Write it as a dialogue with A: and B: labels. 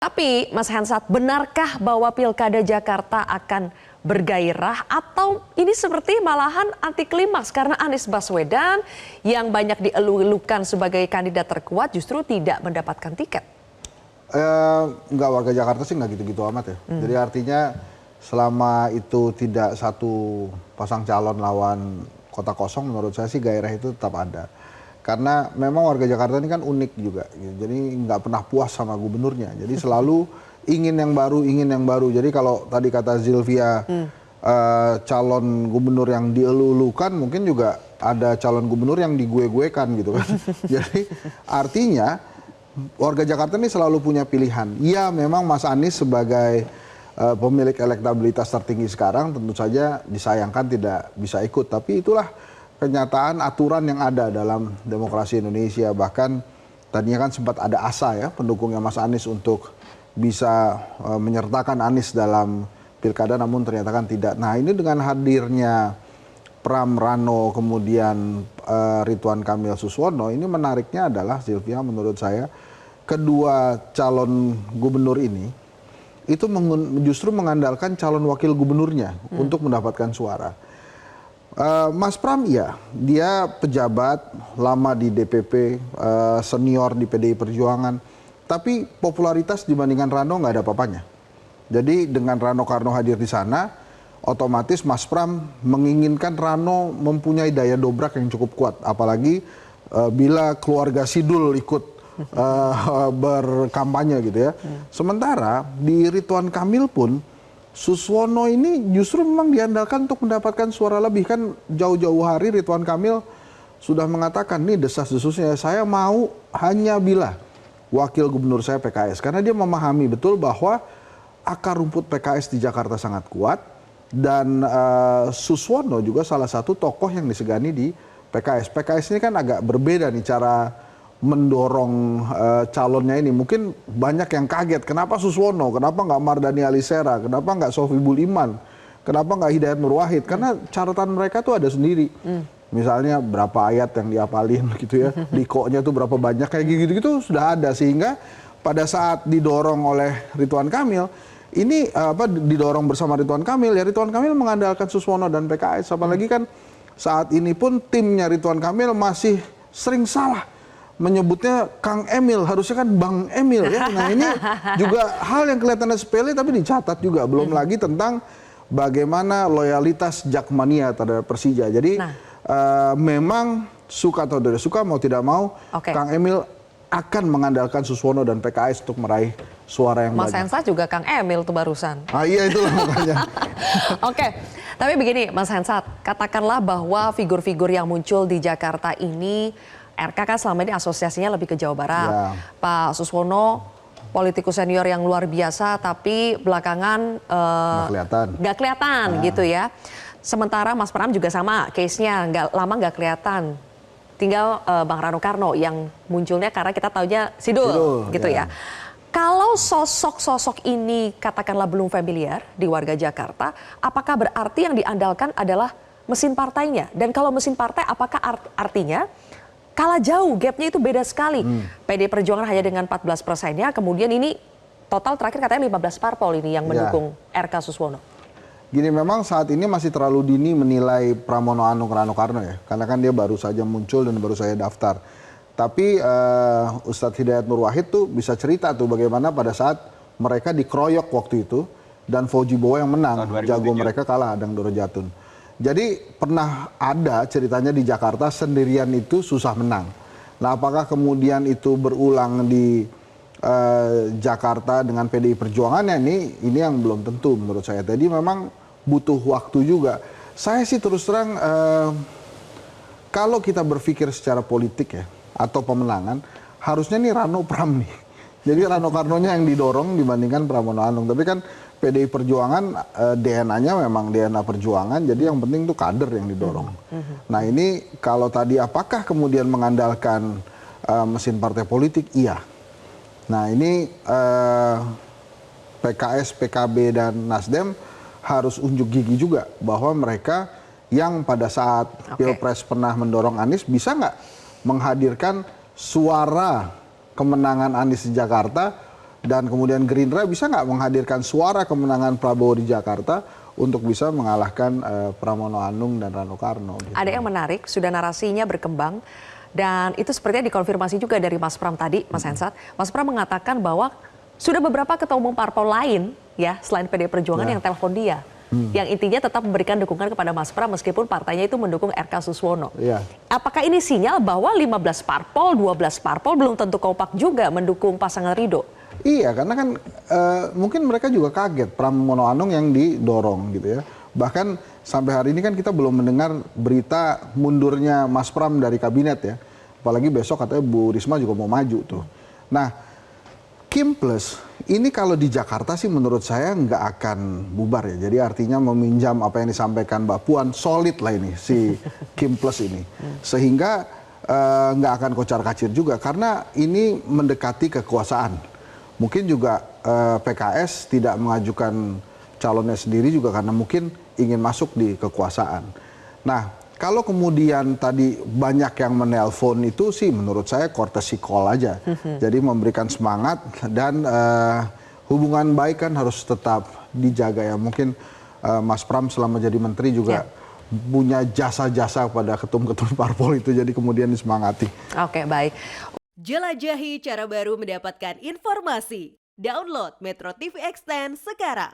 A: Tapi Mas Hensat, benarkah bahwa Pilkada Jakarta akan bergairah atau ini seperti malahan anti klimaks karena Anies Baswedan yang banyak dielu-elukan sebagai kandidat terkuat justru tidak mendapatkan tiket?
B: Enggak, warga Jakarta sih nggak gitu-gitu amat ya. Jadi artinya selama itu tidak satu pasang calon lawan kota kosong, menurut saya sih gairah itu tetap ada. Karena memang warga Jakarta ini kan unik juga, gitu. Jadi nggak pernah puas sama gubernurnya. Jadi selalu ingin yang baru, ingin yang baru. Jadi kalau tadi kata Zilvia, calon gubernur yang dielu-elukan, mungkin juga ada calon gubernur yang digue-guekan gitu kan. Jadi artinya warga Jakarta ini selalu punya pilihan. Ya memang Mas Anies sebagai pemilik elektabilitas tertinggi sekarang tentu saja disayangkan tidak bisa ikut. Tapi itulah kenyataan aturan yang ada dalam demokrasi Indonesia. Bahkan tadinya kan sempat ada asa ya pendukungnya Mas Anies untuk bisa menyertakan Anies dalam pilkada, namun ternyata kan tidak. Nah ini dengan hadirnya Pram Rano kemudian Ridwan Kamil Suswono, ini menariknya adalah Zilvia menurut saya kedua calon gubernur ini itu justru mengandalkan calon wakil gubernurnya untuk mendapatkan suara. Mas Pram iya, dia pejabat lama di DPP, senior di PDI Perjuangan, tapi popularitas dibandingkan Rano nggak ada apa-apanya. Jadi dengan Rano Karno hadir di sana, otomatis Mas Pram menginginkan Rano mempunyai daya dobrak yang cukup kuat, apalagi bila keluarga Sidul ikut berkampanye gitu ya. Sementara di Ridwan Kamil pun Suswono ini justru memang diandalkan untuk mendapatkan suara lebih. Kan jauh-jauh hari Ridwan Kamil sudah mengatakan nih desas-desusnya, saya mau hanya bila wakil gubernur saya PKS. Karena dia memahami betul bahwa akar rumput PKS di Jakarta sangat kuat. Dan Suswono juga salah satu tokoh yang disegani di PKS. PKS ini kan agak berbeda nih cara mendorong calonnya ini. Mungkin banyak yang kaget, kenapa Suswono, kenapa nggak Mardhani Alisera, kenapa nggak Sohibul Iman, kenapa nggak Hidayat Nur Wahid, karena catatan mereka tuh ada sendiri. Misalnya berapa ayat yang diapalin gitu ya, dikonya tuh berapa banyak, kayak gitu-gitu sudah ada. Sehingga pada saat didorong oleh Ridwan Kamil, ini didorong bersama Ridwan Kamil, ya Ridwan Kamil mengandalkan Suswono dan PKS. Apalagi kan saat ini pun timnya Ridwan Kamil masih sering salah menyebutnya Kang Emil, harusnya kan Bang Emil ya. Nah ini juga hal yang kelihatannya sepele tapi dicatat juga. Belum lagi tentang bagaimana loyalitas Jakmania terhadap Persija. Jadi memang suka atau tidak suka, mau tidak mau, Kang Emil akan mengandalkan Suswono dan PKS untuk meraih suara yang banyak.
A: Mas Hensat juga Kang Emil tuh barusan.
B: Ah iya itulah makanya.
A: Oke, tapi begini Mas Hensat, katakanlah bahwa figur-figur yang muncul di Jakarta ini, RK kan selama ini asosiasinya lebih ke Jawa Barat. Ya. Pak Suswono politikus senior yang luar biasa, tapi belakangan nggak kelihatan gitu ya. Sementara Mas Pram juga sama case-nya, nggak kelihatan. Tinggal Bang Rano Karno yang munculnya karena kita taunya Sidul gitu ya. Kalau sosok-sosok ini katakanlah belum familiar di warga Jakarta, apakah berarti yang diandalkan adalah mesin partainya? Dan kalau mesin partai, apakah artinya kalah jauh, gapnya itu beda sekali. PD Perjuangan hanya dengan 14%-nya, kemudian ini total terakhir katanya 15 parpol ini yang mendukung RK Suswono.
B: Gini, memang saat ini masih terlalu dini menilai Pramono Anung Rano Karno ya, karena kan dia baru saja muncul dan baru saja daftar. Tapi Ustadz Hidayat Nur Wahid tuh bisa cerita tuh bagaimana pada saat mereka dikeroyok waktu itu dan Fauji Bowo yang menang, jago mereka kalah Adang Doro Jatun. Jadi pernah ada ceritanya di Jakarta sendirian itu susah menang. Nah apakah kemudian itu berulang di Jakarta dengan PDI Perjuangannya, ini yang belum tentu menurut saya. Jadi memang butuh waktu juga. Saya sih terus terang kalau kita berpikir secara politik ya atau pemenangan, harusnya nih Rano Pram nih. Jadi Rano Karnonya yang didorong dibandingkan Pramono Anung. Tapi kan PDI Perjuangan DNA-nya memang DNA perjuangan, jadi yang penting tuh kader yang didorong. Nah ini kalau tadi apakah kemudian mengandalkan mesin partai politik? Iya. Nah ini PKS, PKB dan Nasdem harus unjuk gigi juga bahwa mereka yang pada saat Pilpres pernah mendorong Anies bisa nggak menghadirkan suara kemenangan Anies di Jakarta Dan kemudian Gerindra bisa nggak menghadirkan suara kemenangan Prabowo di Jakarta untuk bisa mengalahkan Pramono Anung dan Rano Karno. Gitu.
A: Ada yang menarik, sudah narasinya berkembang. Dan itu sepertinya dikonfirmasi juga dari Mas Pram tadi, Mas Hensat. Mas Pram mengatakan bahwa sudah beberapa ketua umum parpol lain ya selain PDI Perjuangan yang telepon dia. Yang intinya tetap memberikan dukungan kepada Mas Pram meskipun partainya itu mendukung RK Suswono. Apakah ini sinyal bahwa 15 parpol, 12 parpol belum tentu kompak juga mendukung pasangan Ridho?
B: Iya, karena kan mungkin mereka juga kaget Pramono Anung yang didorong gitu ya. Bahkan sampai hari ini kan kita belum mendengar berita mundurnya Mas Pram dari kabinet ya. Apalagi besok katanya Bu Risma juga mau maju tuh. Nah, Kim Plus ini kalau di Jakarta sih menurut saya nggak akan bubar ya. Jadi artinya meminjam apa yang disampaikan Mbak Puan, solid lah ini si Kim Plus ini. Sehingga nggak akan kocar-kacir juga karena ini mendekati kekuasaan. Mungkin juga PKS tidak mengajukan calonnya sendiri juga karena mungkin ingin masuk di kekuasaan. Nah, kalau kemudian tadi banyak yang menelpon itu sih menurut saya courtesy call aja. Jadi memberikan semangat dan hubungan baik kan harus tetap dijaga ya. Mungkin Mas Pram selama jadi menteri juga punya jasa-jasa pada ketum-ketum parpol itu jadi kemudian disemangati.
A: Oke, baik.
C: Jelajahi cara baru mendapatkan informasi. Download Metro TV Extend sekarang.